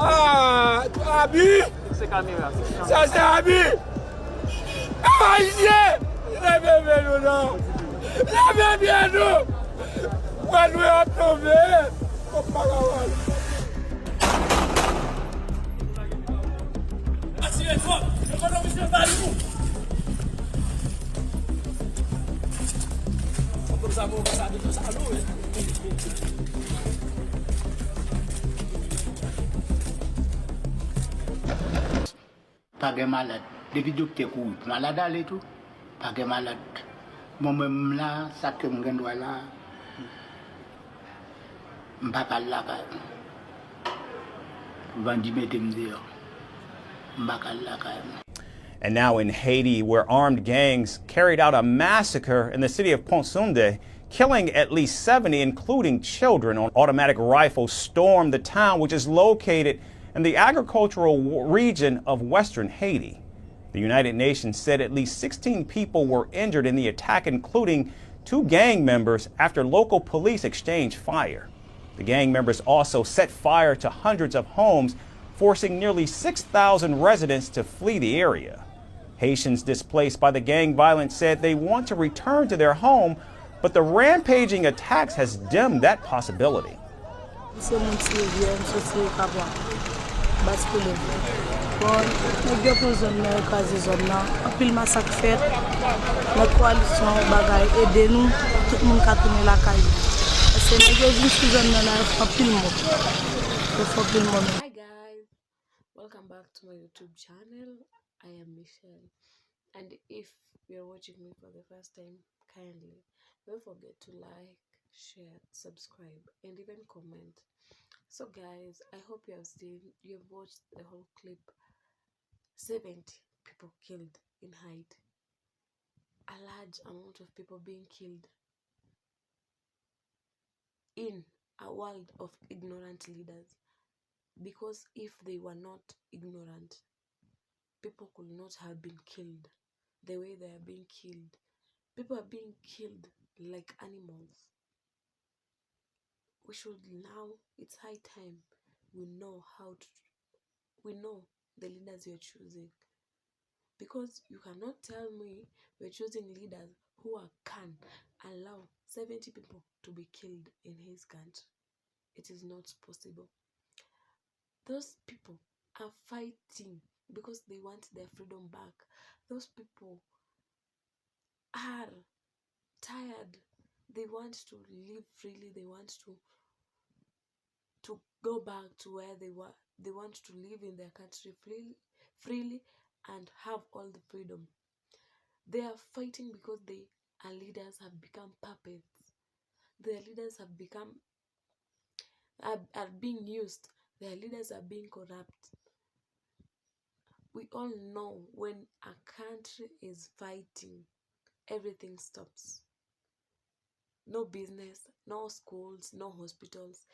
Ah, Abi! Ça c'est Abi! Haïtien! Levez nous là! Levez bien nous! Quand nous sommes tombés, on ne peut pas avoir. Asseyez-toi! Je vais vous faire mal. Comme ça, on va ça, tout ça, nous. Pas de malade. Depuis que tu es malade, allez tout. Pas de malade. Moi-même là, ça que je dois là, je ne peux pas là. And now in Haiti, where armed gangs carried out a massacre in the city of Pont-Sunde, killing at least 70, including children. Automatic rifles stormed the town, which is located in the agricultural region of western Haiti. The United Nations said at least 16 people were injured in the attack, including 2 gang members, after local police exchanged fire. The gang members also set fire to hundreds of homes, forcing nearly 6,000 residents to flee the area. Haitians displaced by the gang violence said they want to return to their home, but the rampaging attacks has dimmed that possibility. Hi guys, welcome back to my YouTube channel. I am Michelle, and if you're watching me for the first time, kindly don't forget to like, share, subscribe, and even comment. So guys, I hope you have watched the whole clip. 70 people killed in Haiti, a large amount of people being killed in a world of ignorant leaders. Because if they were not ignorant, people could not have been killed the way they are being killed. People are being killed like animals. We should now, it's high time we know the leaders we are choosing. Because you cannot tell me we're choosing leaders who can allow 70 people to be killed in his country. It is not possible. Those people are fighting because they want their freedom back. Those people are tired. They want to live freely. They want to go back to where they were. They want to live in their country freely and have all the freedom. They are fighting because our leaders have become puppets. Their leaders have are being used. Their leaders are being corrupt. We all know when a country is fighting, everything stops. No business, no schools, no hospitals.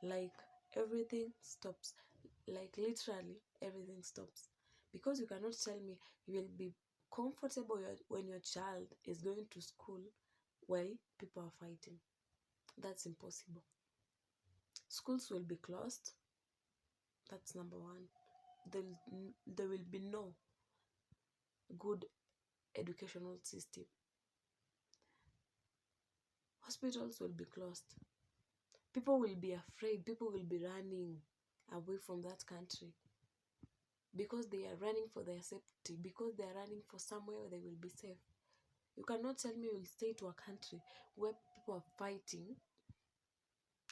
Like everything stops. Like literally everything stops. Because you cannot tell me you will be comfortable when your child is going to school while people are fighting. That's impossible. Schools will be closed. That's number one. There will be no good educational system. Hospitals will be closed. People will be afraid. People will be running away from that country because they are running for their safety, because they are running for somewhere where they will be safe. You cannot tell me you will stay to a country where people are fighting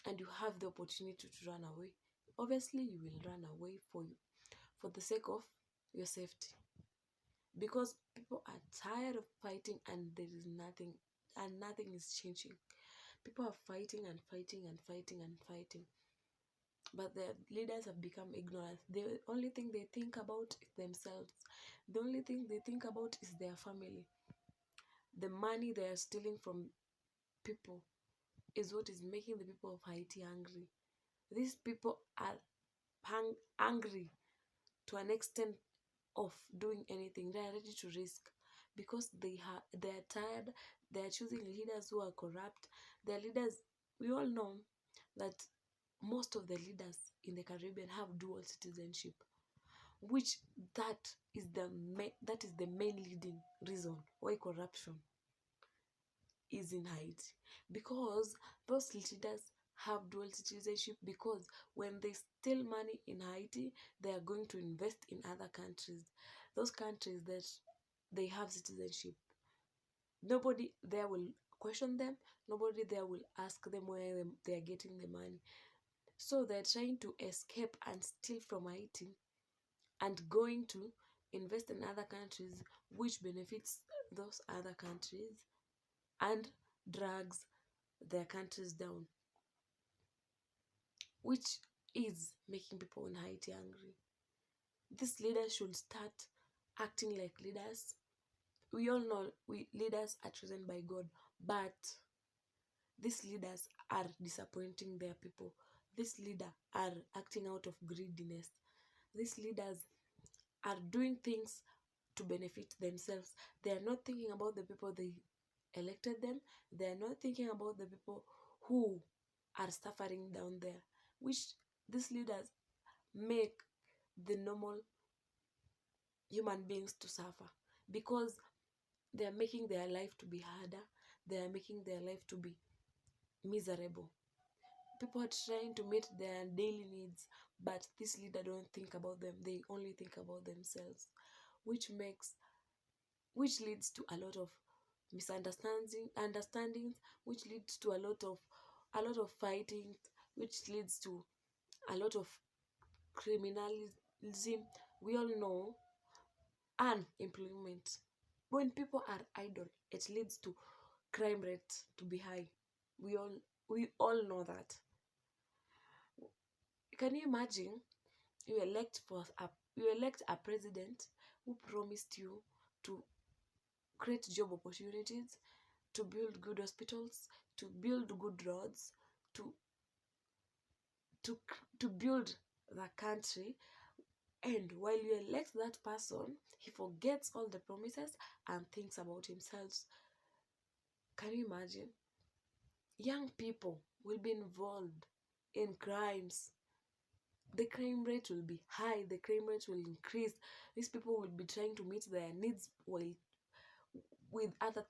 and you have the opportunity to run away. Obviously, you will run away for the sake of your safety, because people are tired of fighting and there is nothing, and nothing is changing. People are fighting and fighting and fighting and fighting, but their leaders have become ignorant. The only thing they think about is themselves. The only thing they think about is their family. The money they are stealing from people is what is making the people of Haiti angry. These people are angry to an extent of doing anything. They are ready to risk because they are tired. They are choosing leaders who are corrupt. Their leaders, we all know that most of the leaders in the Caribbean have dual citizenship, which that is the main leading reason why corruption is in Haiti, because those leaders have dual citizenship, because when they steal money in Haiti, they are going to invest in other countries, those countries that they have citizenship. Nobody there will question them, nobody there will ask them where they are getting the money. So they're trying to escape and steal from Haiti and going to invest in other countries, which benefits those other countries and drags their countries down, which is making people in Haiti angry. These leaders should start acting like leaders. We all know leaders are chosen by God, but these leaders are disappointing their people. These leaders are acting out of greediness. These leaders are doing things to benefit themselves. They are not thinking about the people they elected them. They are not thinking about the people who are suffering down there, which these leaders make the normal human beings to suffer, because they are making their life to be harder. They are making their life to be miserable. People are trying to meet their daily needs, but this leader don't think about them. They only think about themselves, which leads to a lot of understandings, which leads to a lot of fighting, which leads to a lot of criminalism. We all know unemployment. When people are idle, it leads to crime rate to be high. We all know that. Can you imagine you elect a president who promised you to create job opportunities, to build good hospitals, to build good roads, to to build the country, and while you elect that person, he forgets all the promises and thinks about himself. Can you imagine? Young people will be involved in crimes. The crime rate will be high, the crime rate will increase. These people will be trying to meet their needs while with other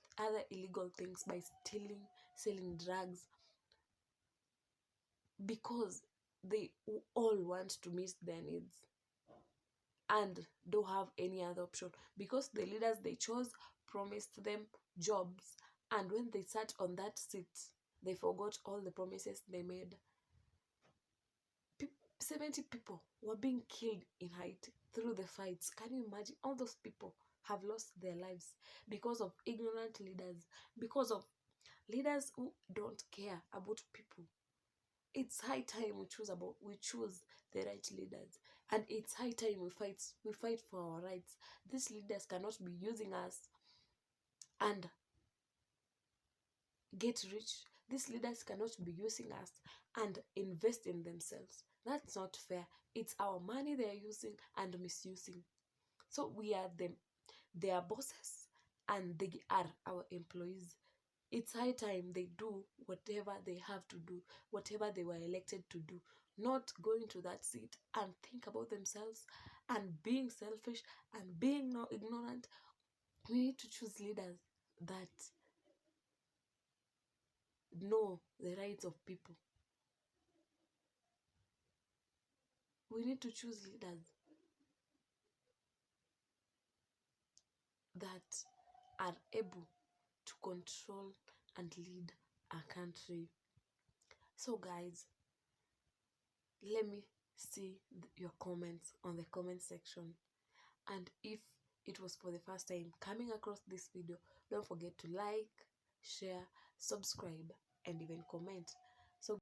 illegal things, by stealing, selling drugs, because they all want to meet their needs and don't have any other option, because the leaders they chose promised them jobs, and when they sat on that seat, they forgot all the promises they made. 70 people were being killed in Haiti through the fights. Can you imagine? All those people have lost their lives because of ignorant leaders, because of leaders who don't care about people. It's high time we choose the right leaders, and it's high time we fight for our rights. These leaders cannot be using us and get rich. These leaders cannot be using us and invest in themselves. That's not fair. It's our money they are using and misusing. So we are their bosses, and they are our employees. It's high time they do whatever they have to do, whatever they were elected to do, not going to that seat and think about themselves and being selfish and being no ignorant. We need to choose leaders that know the rights of people. We need to choose leaders that are able to control and lead a country. So, guys, let me see your comments on the comment section. And if it was for the first time coming across this video, don't forget to like, share, subscribe, and even comment. So